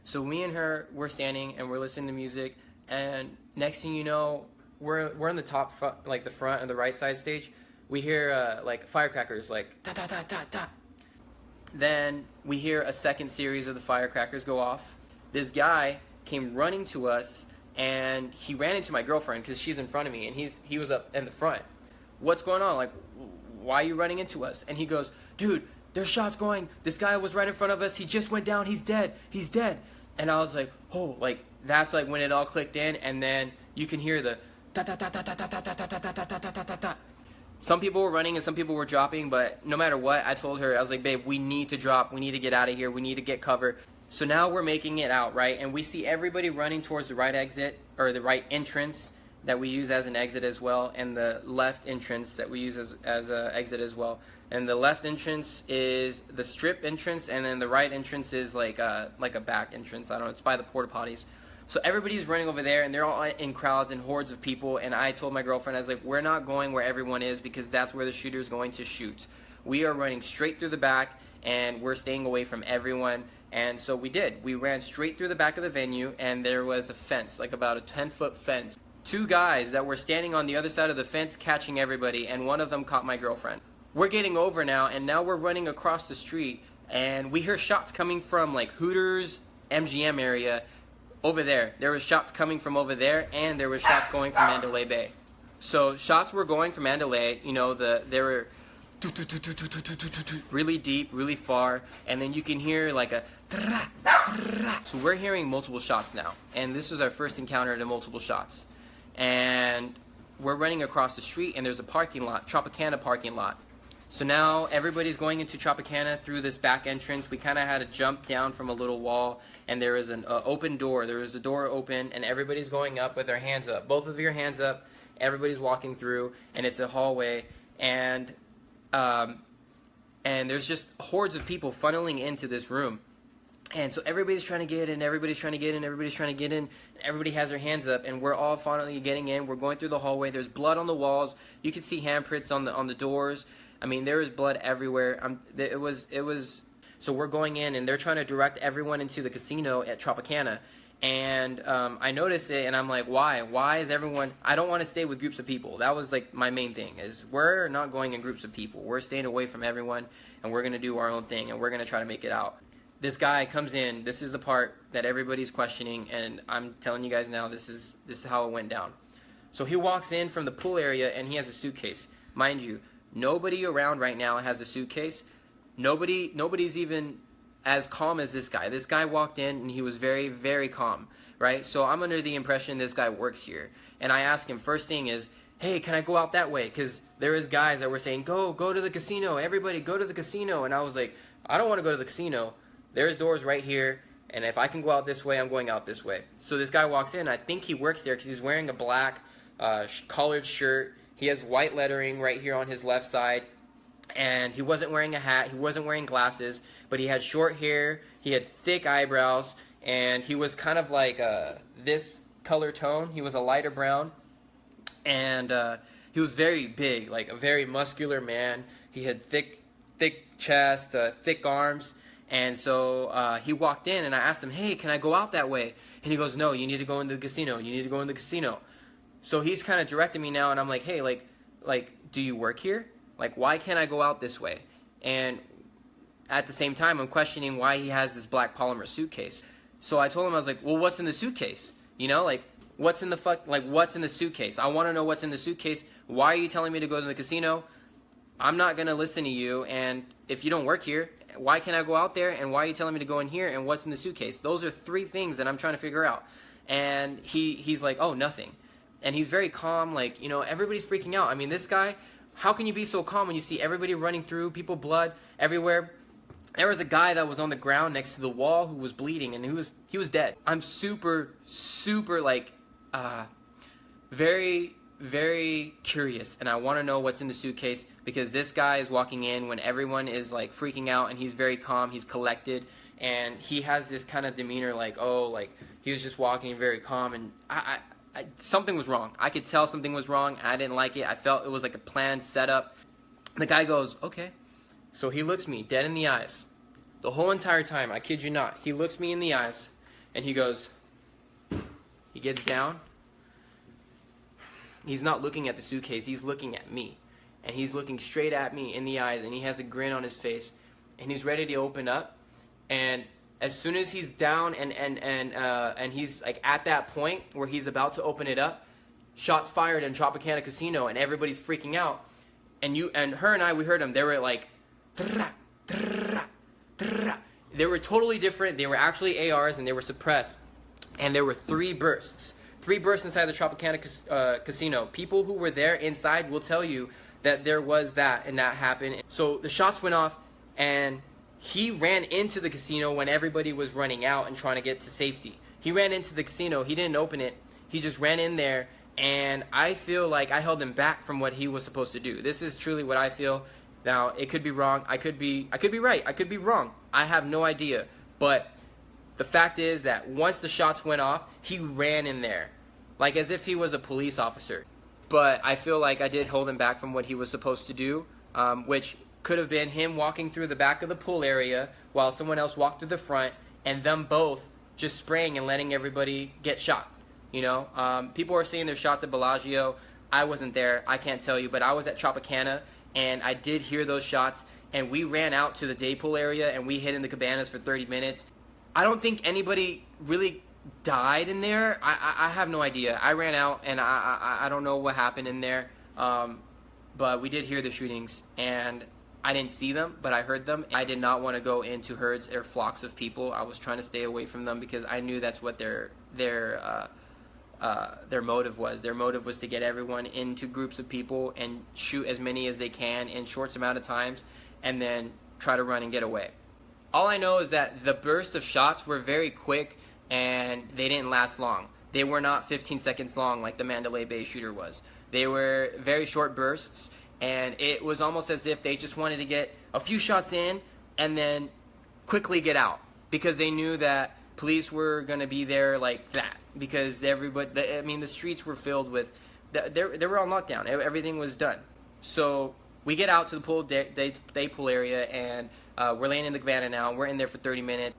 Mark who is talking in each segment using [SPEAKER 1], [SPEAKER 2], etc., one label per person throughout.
[SPEAKER 1] So me and her, we're standing and we're listening to music, and next thing you know, we're in the top front, like the front and the right side stage. We hear like firecrackers, like ta ta ta ta ta. Then we hear a second series of the firecrackers go off. This guy came running to us, and he ran into my girlfriend because she's in front of me, and he was up in the front. What's going on? Like, why are you running into us? And he goes, dude, there's shots going. This guy was right in front of us. He just went down. He's dead. He's dead. And I was like, oh, like that's like when it all clicked in, and then you can hear the ta ta ta ta ta ta ta ta ta ta ta ta ta ta ta. Some people were running and some people were dropping, but no matter what, I told her, I was like, babe, we need to drop. We need to get out of here. We need to get cover. So now we're making it out, right? And we see everybody running towards the right exit, or the right entrance that we use as an exit as well, and the left entrance that we use as an exit as well. And the left entrance is the strip entrance, and then the right entrance is like a back entrance. I don't know, it's by the porta potties. So everybody's running over there, and they're all in crowds and hordes of people, and I told my girlfriend, I was like, we're not going where everyone is, because that's where the shooter's going to shoot. We are running straight through the back, and we're staying away from everyone. And so we did. We ran straight through the back of the venue, and there was a fence, like about a 10-foot fence. Two guys that were standing on the other side of the fence catching everybody, and one of them caught my girlfriend. We're getting over now, and now we're running across the street, and we hear shots coming from like Hooters, MGM area. Over there, there was shots coming from over there, and there was shots going from Mandalay Bay. So shots were going from Mandalay, you know, they were really deep, really far, and then you can hear like a so we're hearing multiple shots now, and this was our first encounter to multiple shots. And we're running across the street, and there's a parking lot, Tropicana parking lot. So now everybody's going into Tropicana through this back entrance. We kind of had to jump down from a little wall, and there is an open door. There is a door open, and everybody's going up with their hands up. Both of your hands up. Everybody's walking through, and it's a hallway, and there's just hordes of people funneling into this room. And so everybody's trying to get in, everybody's trying to get in, everybody's trying to get in. Everybody has their hands up, and we're all finally getting in. We're going through the hallway. There's blood on the walls. You can see handprints on the doors. I mean, there was blood everywhere. It was. So we're going in, and they're trying to direct everyone into the casino at Tropicana. And I noticed it, and I'm like, why? Why is everyone? I don't want to stay with groups of people. That was like my main thing, is we're not going in groups of people. We're staying away from everyone, and we're gonna do our own thing, and we're gonna try to make it out. This guy comes in. This is the part that everybody's questioning, and I'm telling you guys now, this is how it went down. So he walks in from the pool area, and he has a suitcase. Mind you, nobody around right now has a suitcase. Nobody's even as calm as this guy. This guy walked in, and he was very, very calm, right? So I'm under the impression this guy works here. And I asked him, first thing is, hey, can I go out that way? Because there is guys that were saying, go to the casino. Everybody go to the casino. And I was like, I don't want to go to the casino. There's doors right here, and if I can go out this way, I'm going out this way. So this guy walks in. I think he works there because he's wearing a black collared shirt. He has white lettering right here on his left side, and he wasn't wearing a hat. He wasn't wearing glasses, but he had short hair. He had thick eyebrows, and he was kind of like this color tone. He was a lighter brown, and he was very big, like a very muscular man. He had thick chest, thick arms. And so he walked in, and I asked him, hey, can I go out that way? And he goes, no, you need to go into the casino. You need to go in the casino. So he's kind of directing me now, and I'm like, hey, like, do you work here? Like, why can't I go out this way? And at the same time, I'm questioning why he has this black polymer suitcase. So I told him, I was like, well, what's in the suitcase? You know, like, what's in the suitcase? I want to know what's in the suitcase. Why are you telling me to go to the casino? I'm not going to listen to you, and if you don't work here, why can't I go out there, and why are you telling me to go in here, and what's in the suitcase? Those are three things that I'm trying to figure out. And he's like, oh, nothing. And he's very calm, like, you know, everybody's freaking out. I mean, this guy, how can you be so calm when you see everybody running through, people, blood everywhere? There was a guy that was on the ground next to the wall who was bleeding, and he was dead. I'm super, like, very, very curious, and I want to know what's in the suitcase, because this guy is walking in when everyone is like freaking out, and he's very calm, he's collected, and he has this kind of demeanor like, oh, like he was just walking very calm, and something was wrong. I could tell something was wrong. I didn't like it. I felt it was like a planned setup. The guy goes, okay. So he looks me dead in the eyes the whole entire time. I kid you not. He looks me in the eyes, and he goes, he gets down. He's not looking at the suitcase, he's looking at me. And he's looking straight at me in the eyes, and he has a grin on his face, and he's ready to open up. And as soon as he's down and he's like at that point where he's about to open it up, shots fired in Tropicana Casino, and everybody's freaking out. And her and I, we heard them. They were like, "Trrrra, trrrra, trrrra." They were totally different. They were actually ARs, and they were suppressed. And there were 3 bursts. 3 bursts inside the Tropicana Casino. People who were there inside will tell you that there was that, and that happened. So the shots went off, and he ran into the casino when everybody was running out and trying to get to safety. He ran into the casino. He didn't open it. He just ran in there, and I feel like I held him back from what he was supposed to do. This is truly what I feel. Now, it could be wrong. I could be right. I could be wrong. I have no idea. But the fact is that once the shots went off, he ran in there, like as if he was a police officer. But I feel like I did hold him back from what he was supposed to do, which could have been him walking through the back of the pool area while someone else walked through the front, and them both just spraying and letting everybody get shot. You know, people are saying there's shots at Bellagio. I wasn't there. I can't tell you, but I was at Tropicana, and I did hear those shots, and we ran out to the day pool area, and we hid in the cabanas for 30 minutes. I don't think anybody really died in there. I have no idea. I ran out, and I don't know what happened in there, but we did hear the shootings, and I didn't see them, but I heard them. I did not want to go into herds or flocks of people. I was trying to stay away from them because I knew that's what their motive was. Their motive was to get everyone into groups of people and shoot as many as they can in short amount of times, and then try to run and get away. All I know is that the burst of shots were very quick, and they didn't last long. They were not 15 seconds long like the Mandalay Bay shooter was. They were very short bursts, and it was almost as if they just wanted to get a few shots in and then quickly get out, because they knew that police were going to be there like that, because everybody, I mean, the streets were filled with, they were on lockdown. Everything was done. So we get out to the pool, day pool area, and we're laying in the cabana now. We're in there for 30 minutes.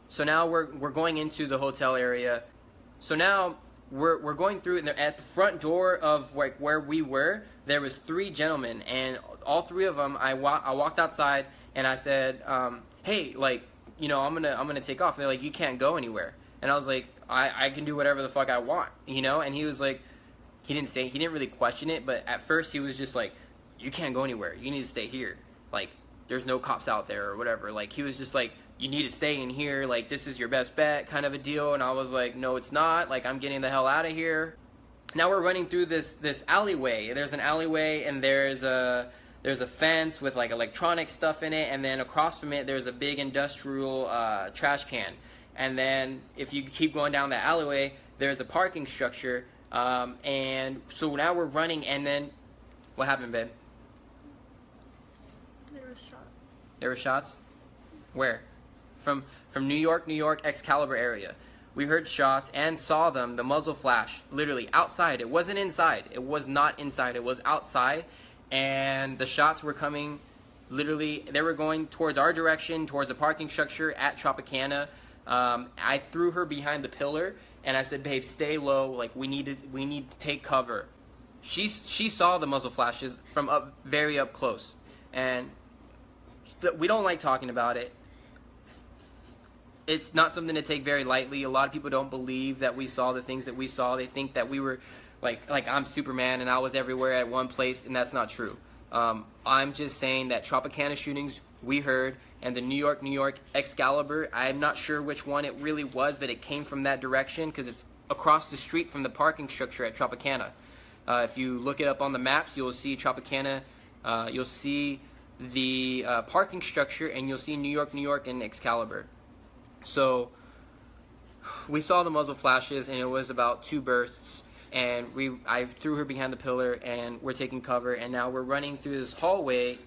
[SPEAKER 1] So now we're going into the hotel area. So now we're going through, and at the front door of like where we were, there was 3 gentlemen, and all 3 of them, I walked outside, and I said, hey, like, you know, I'm gonna take off. And they're like, you can't go anywhere. And I was like, I can do whatever the fuck I want, you know. And he was like, he didn't really question it, but at first he was just like, you can't go anywhere. You need to stay here. Like, there's no cops out there or whatever. Like, he was just like, you need to stay in here. Like, this is your best bet, kind of a deal. And I was like, no, it's not. Like, I'm getting the hell out of here. Now we're running through this alleyway. There's an alleyway, and there's a fence with like electronic stuff in it, and then across from it there's a big industrial trash can. And then if you keep going down that alleyway, there's a parking structure, and so now we're running. And then what happened, babe?
[SPEAKER 2] There were shots.
[SPEAKER 1] There were shots? Where? From New York, Excalibur area. We heard shots and saw them, the muzzle flash, literally outside. It wasn't inside. It was not inside. It was outside. And the shots were coming, literally, they were going towards our direction, towards the parking structure at Tropicana. I threw her behind the pillar, and I said, babe, stay low. Like, we need to take cover. She saw the muzzle flashes from very up close. And we don't like talking about it. It's not something to take very lightly. A lot of people don't believe that we saw the things that we saw. They think that we were like I'm Superman and I was everywhere at one place, and that's not true. I'm just saying that Tropicana shootings we heard, and the New York Excalibur, I'm not sure which one it really was, but it came from that direction because it's across the street from the parking structure at Tropicana. If you look it up on the maps, you'll see Tropicana, you'll see the parking structure, and you'll see New York, and Excalibur. So we saw the muzzle flashes, and it was about 2 bursts, and I threw her behind the pillar, and we're taking cover, and now we're running through this hallway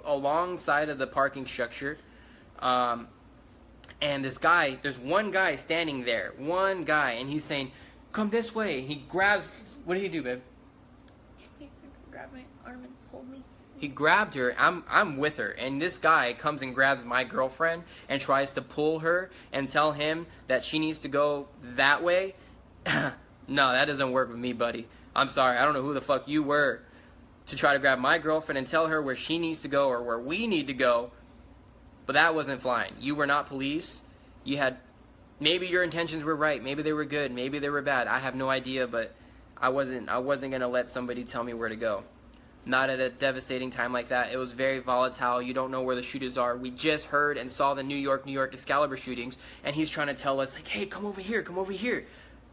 [SPEAKER 1] alongside of the parking structure, and there's one guy standing there, and he's saying, come this way. He grabs, what did he do, babe?
[SPEAKER 2] He grabbed my arm and pulled me
[SPEAKER 1] He grabbed her. I'm with her, and this guy comes and grabs my girlfriend and tries to pull her and tell him that she needs to go that way. No, that doesn't work with me, buddy. I'm sorry. I don't know who the fuck you were to try to grab my girlfriend and tell her where she needs to go or where we need to go. But that wasn't flying. You were not police. You had, maybe your intentions were right. Maybe they were good. Maybe they were bad. I have no idea, but I wasn't going to let somebody tell me where to go. Not at a devastating time like that. It was very volatile. You don't know where the shooters are. We just heard and saw the New York Excalibur shootings, and he's trying to tell us, like, hey, come over here, come over here.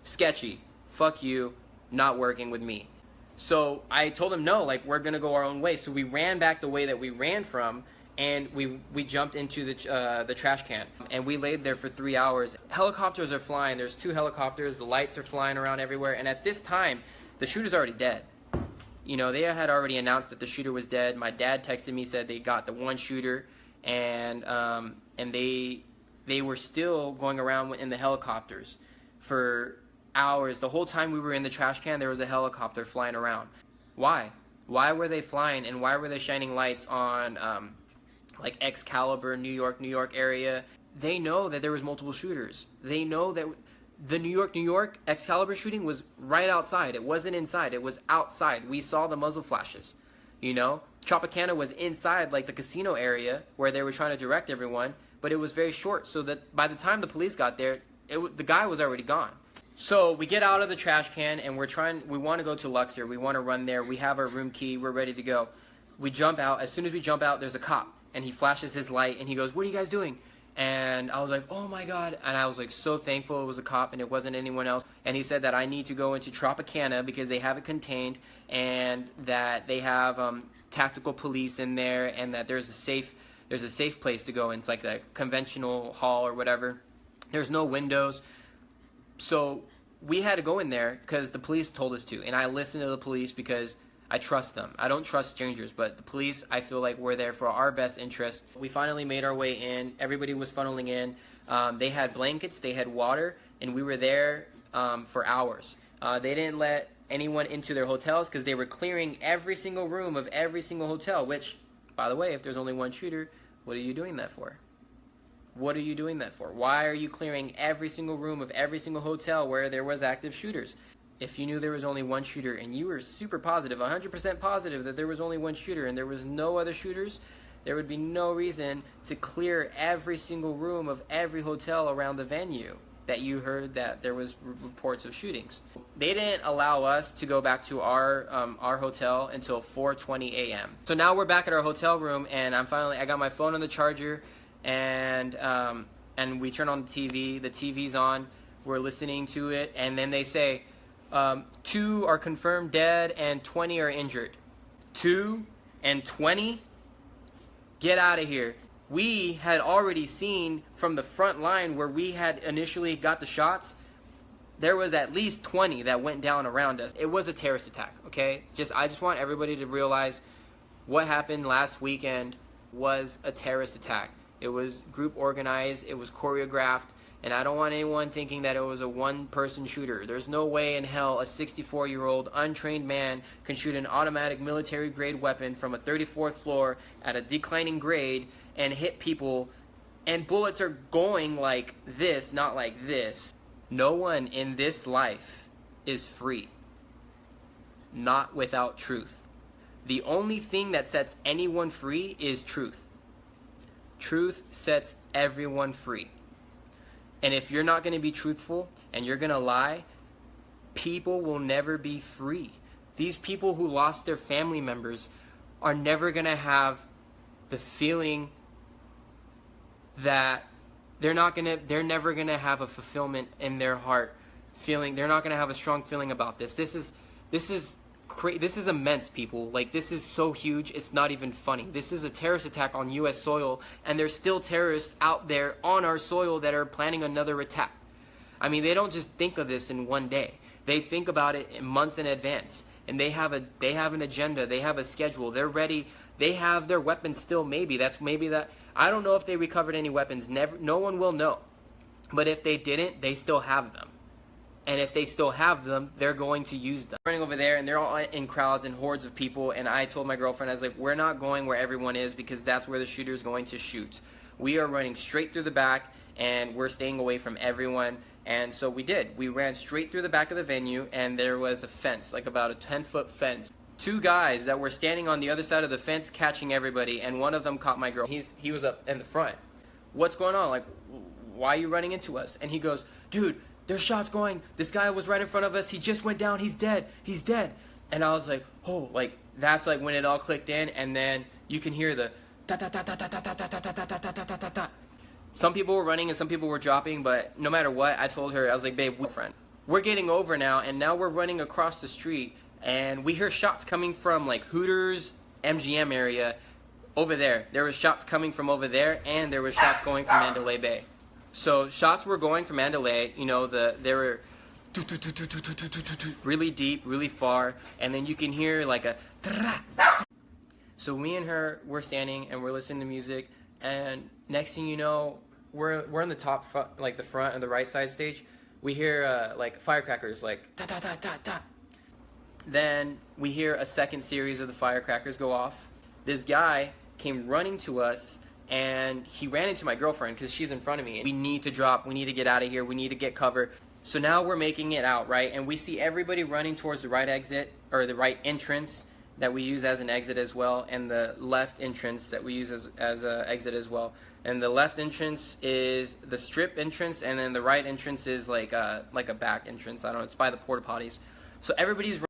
[SPEAKER 1] Sketchy. Fuck you. Not working with me. So I told him, no, like, we're going to go our own way. So we ran back the way that we ran from, and we jumped into the trash can. And we laid there for 3 hours. Helicopters are flying. There's 2 helicopters. The lights are flying around everywhere. And at this time, the shooter's already dead. You know, they had already announced that the shooter was dead. My dad texted me, said they got the one shooter, and they were still going around in the helicopters for hours. The whole time we were in the trash can, there was a helicopter flying around. Why? Why were they flying, and why were they shining lights on like Excalibur, New York area? They know that there was multiple shooters. They know that the New York Excalibur shooting was right outside. It wasn't inside. It was outside. We saw the muzzle flashes. You know, Tropicana was inside, like the casino area where they were trying to direct everyone, but it was very short. So that by the time the police got there, the guy was already gone. So we get out of the trash can and we want to go to Luxor. We want to run there. We have our room key. We're ready to go. We jump out. As soon as we jump out, there's a cop, and he flashes his light and he goes, "What are you guys doing?" And I was like, oh my God. And I was like so thankful it was a cop and it wasn't anyone else. And he said that I need to go into Tropicana because they have it contained, and that they have tactical police in there, and that there's a safe place to go in. It's like a conventional hall or whatever. There's no windows. So we had to go in there because the police told us to. And I listened to the police because I trust them. I don't trust strangers, but the police, I feel like, were there for our best interest. We finally made our way in. Everybody was funneling in. They had blankets, they had water, and we were there for hours. They didn't let anyone into their hotels because they were clearing every single room of every single hotel, which, by the way, if there's only one shooter, what are you doing that for? What are you doing that for? Why are you clearing every single room of every single hotel where there was active shooters? If you knew there was only one shooter and you were super positive, 100% positive that there was only one shooter and there was no other shooters, there would be no reason to clear every single room of every hotel around the venue that you heard that there was reports of shootings. They didn't allow us to go back to our hotel until 4:20 a.m. So now we're back at our hotel room, and I got my phone on the charger, and we turn on the TV. The TV's on. We're listening to it, and then they say, 2 are confirmed dead and 20 are injured. 2 and 20? Get out of here. We had already seen from the front line where we had initially got the shots, there was at least 20 that went down around us. It was a terrorist attack, okay? I just want everybody to realize what happened last weekend was a terrorist attack. It was group organized, it was choreographed, and I don't want anyone thinking that it was a one-person shooter. There's no way in hell a 64-year-old untrained man can shoot an automatic military-grade weapon from a 34th floor at a declining grade and hit people, and bullets are going like this, not like this. No one in this life is free. Not without truth. The only thing that sets anyone free is truth. Truth sets everyone free. And if you're not going to be truthful and you're going to lie, people will never be free. These people who lost their family members are never going to have the feeling that they're never going to have a fulfillment in their heart feeling. They're not going to have a strong feeling about this. This is immense, people. Like, this is so huge, it's not even funny. This is a terrorist attack on U.S. soil, and there's still terrorists out there on our soil that are planning another attack. I mean, they don't just think of this in one day. They think about it in months in advance, and they have an agenda. They have a schedule. They're ready. They have their weapons still. Maybe that. I don't know if they recovered any weapons. No one will know. But if they didn't, they still have them. and if they still have them, they're going to use them. Running over there, and they're all in crowds and hordes of people, and I told my girlfriend, I was like, we're not going where everyone is, because that's where the shooter's going to shoot. We are running straight through the back, and we're staying away from everyone. And so we did. We ran straight through the back of the venue, and there was a fence, like about a 10-foot fence. Two guys that were standing on the other side of the fence catching everybody, and one of them caught my girl. He was up in the front. What's going on? Like, why are you running into us? And he goes, dude, there's shots going. This guy was right in front of us. He just went down. He's dead. He's dead. And I was like, oh, like, that's like when it all clicked in, and then you can hear the ta ta ta ta ta ta ta ta ta ta ta ta ta ta ta. Some people were running and some people were dropping, but no matter what, I told her, I was like, babe, we're getting over now, and now we're running across the street, and we hear shots coming from like Hooters, MGM area over there. There was shots coming from over there, and there was shots going from Mandalay Bay. So shots were going from Mandalay, you know, they were really deep, really far, and then you can hear like a. So me and her, we're standing and we're listening to music, and next thing you know, we're in the top front, like the front and the right side stage. We hear like firecrackers, like ta ta ta ta ta. Then we hear a second series of the firecrackers go off. This guy came running to us, and he ran into my girlfriend because she's in front of me. We need to drop. We need to get out of here. We need to get cover. So now we're making it out, right? And we see everybody running towards the right exit, or the right entrance that we use as an exit as well, and the left entrance that we use as an exit as well. And the left entrance is the strip entrance, and then the right entrance is like a back entrance. I don't know, it's by the porta potties. So everybody's